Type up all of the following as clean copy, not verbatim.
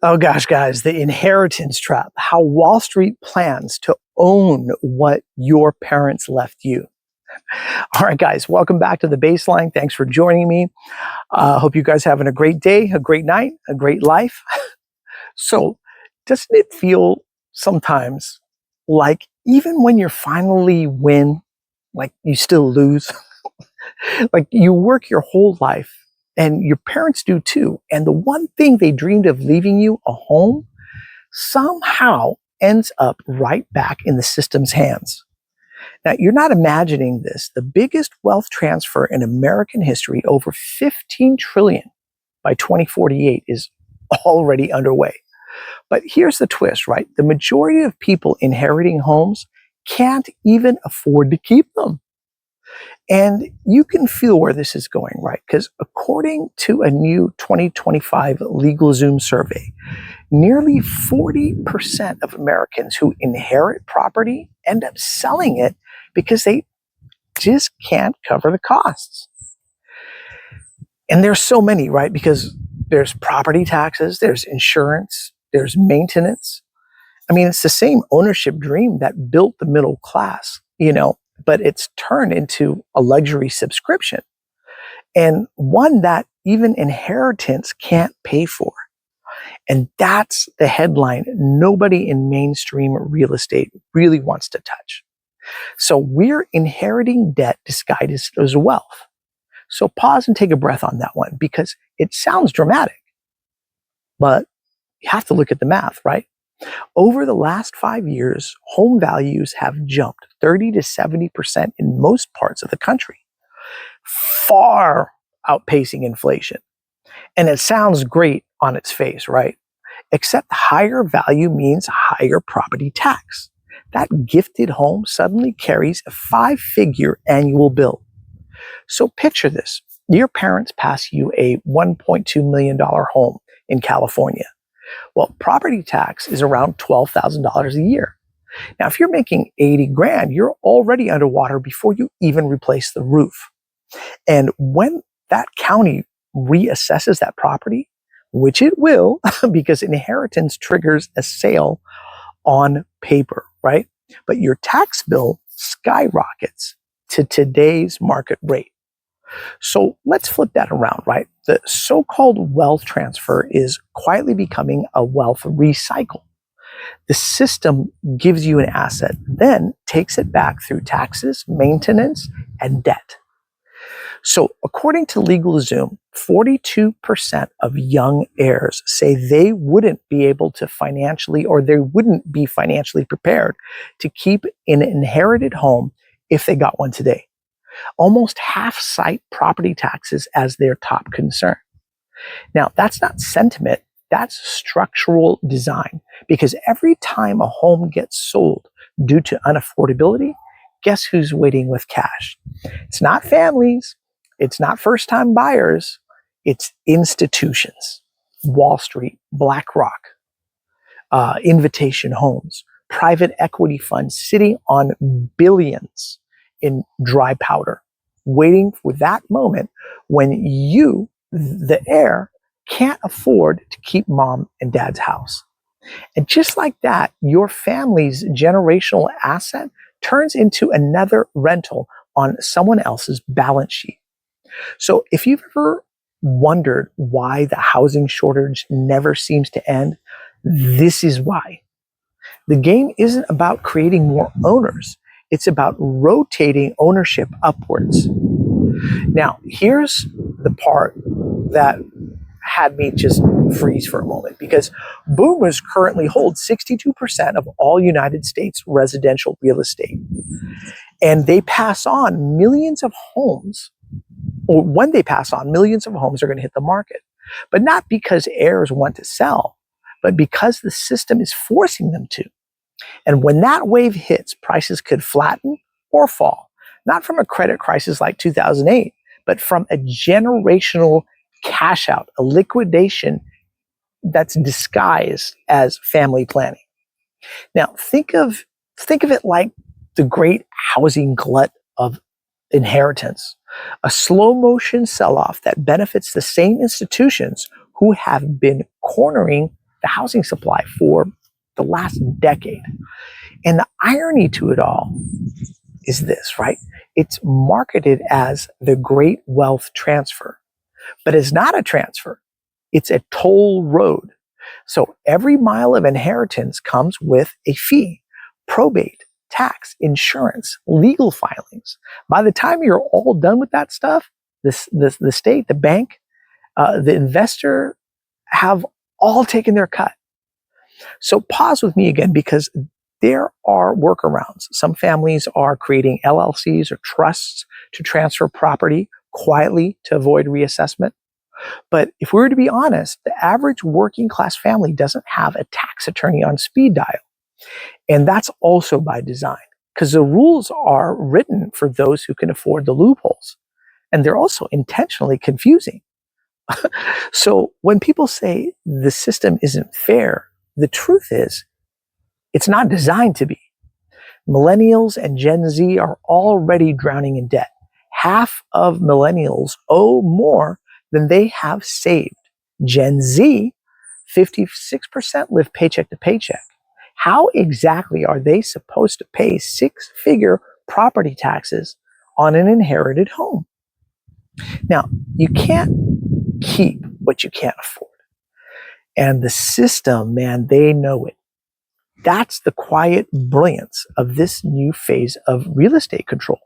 Oh gosh, guys, the inheritance trap, how Wall Street plans to own what your parents left you. All right, guys, welcome back to the baseline. Thanks for joining me. Hope you guys having a great day, a great night, a great life. So, doesn't it feel sometimes like even when you're finally win, like you still lose? Like you work your whole life and your parents do too. And the one thing they dreamed of leaving you, a home, somehow ends up right back in the system's hands. Now, you're not imagining this. The biggest wealth transfer in American history, over 15 trillion by 2048, is already underway. But here's the twist, right? The majority of people inheriting homes can't even afford to keep them. And you can feel where this is going, right? Because according to a new 2025 LegalZoom survey, nearly 40% of Americans who inherit property end up selling it because they just can't cover the costs. And there's so many, right? Because there's property taxes, there's insurance, there's maintenance. I mean, it's the same ownership dream that built the middle class, but it's turned into a luxury subscription, and one that even inheritance can't pay for. And that's the headline nobody in mainstream real estate really wants to touch. So we're inheriting debt disguised as wealth. So pause and take a breath on that one, because it sounds dramatic, but you have to look at the math, right? Over the last 5 years, home values have jumped 30 to 70% in most parts of the country, far outpacing inflation. And it sounds great on its face, right? Except higher value means higher property tax. That gifted home suddenly carries a 5-figure annual bill. So picture this. Your parents pass you a $1.2 million home in California. Well, property tax is around $12,000 a year. Now, if you're making 80 grand, you're already underwater before you even replace the roof. And when that county reassesses that property, which it will, because inheritance triggers a sale on paper, right? But your tax bill skyrockets to today's market rate. So let's flip that around, right? The so-called wealth transfer is quietly becoming a wealth recycle. The system gives you an asset, then takes it back through taxes, maintenance, and debt. So according to LegalZoom, 42% of young heirs say they wouldn't be able to financially, or they wouldn't be financially prepared to keep an inherited home if they got one today. Almost half cite property taxes as their top concern. Now, that's not sentiment, that's structural design. Because every time a home gets sold due to unaffordability, guess who's waiting with cash? It's not families, it's not first-time buyers, it's institutions. Wall Street, BlackRock, Invitation Homes, private equity funds sitting on billions in dry powder, waiting for that moment when you, the heir, can't afford to keep mom and dad's house. And just like that, your family's generational asset turns into another rental on someone else's balance sheet. So if you've ever wondered why the housing shortage never seems to end, this is why. The game isn't about creating more owners. It's about rotating ownership upwards. Now, here's the part that had me just freeze for a moment, because boomers currently hold 62% of all United States residential real estate. And they pass on millions of homes, or when they pass on, millions of homes are going to hit the market. But not because heirs want to sell, but because the system is forcing them to. And when that wave hits, prices could flatten or fall, not from a credit crisis like 2008, but from a generational cash out, a liquidation that's disguised as family planning. Now, think of it like the great housing glut of inheritance, a slow motion sell-off that benefits the same institutions who have been cornering the housing supply for the last decade. And the irony to it all is this, right? It's marketed as the great wealth transfer, but it's not a transfer. It's a toll road. So every mile of inheritance comes with a fee, probate, tax, insurance, legal filings. By the time you're all done with that stuff, the state, the bank, the investor have all taken their cut. So pause with me again, because there are workarounds. Some families are creating LLCs or trusts to transfer property quietly to avoid reassessment. But if we were to be honest, the average working class family doesn't have a tax attorney on speed dial. And that's also by design, because the rules are written for those who can afford the loopholes. And they're also intentionally confusing. So when people say the system isn't fair, the truth is it's not designed to be. Millennials and Gen Z are already drowning in debt. Half of millennials owe more than they have saved. Gen Z, 56% live paycheck to paycheck. How exactly are they supposed to pay six-figure property taxes on an inherited home? Now, you can't keep what you can't afford. And the system, man, they know it. That's the quiet brilliance of this new phase of real estate control.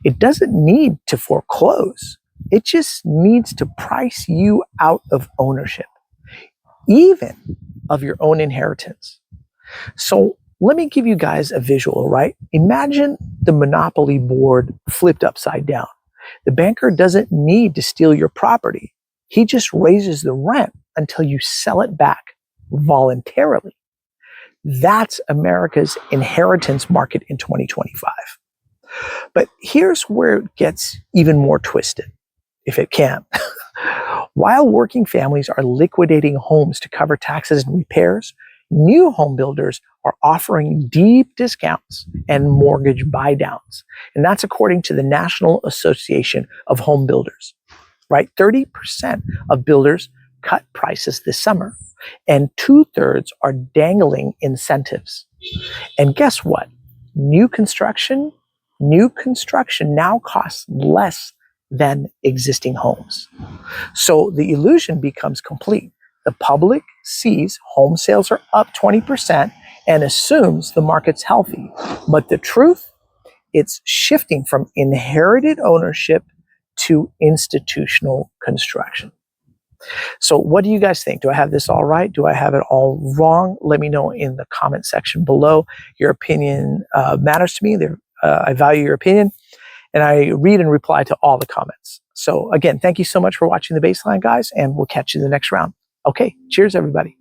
It doesn't need to foreclose. It just needs to price you out of ownership, even of your own inheritance. So let me give you guys a visual, right? Imagine the monopoly board flipped upside down. The banker doesn't need to steal your property. He just raises the rent until you sell it back voluntarily. That's America's inheritance market in 2025. But here's where it gets even more twisted, if it can. While working families are liquidating homes to cover taxes and repairs, new home builders are offering deep discounts and mortgage buydowns. And that's according to the National Association of Home Builders, right? 30% of builders cut prices this summer, and 2/3 are dangling incentives. And guess what? New construction now costs less than existing homes. So the illusion becomes complete. The public sees home sales are up 20% and assumes the market's healthy. But the truth, it's shifting from inherited ownership to institutional construction. So what do you guys think? Do I have this all right? Do I have it all wrong? Let me know in the comment section below. Your opinion matters to me. I value your opinion, and I read and reply to all the comments. So again, thank you so much for watching The Baseline, guys, and we'll catch you in the next round. Okay, cheers, everybody.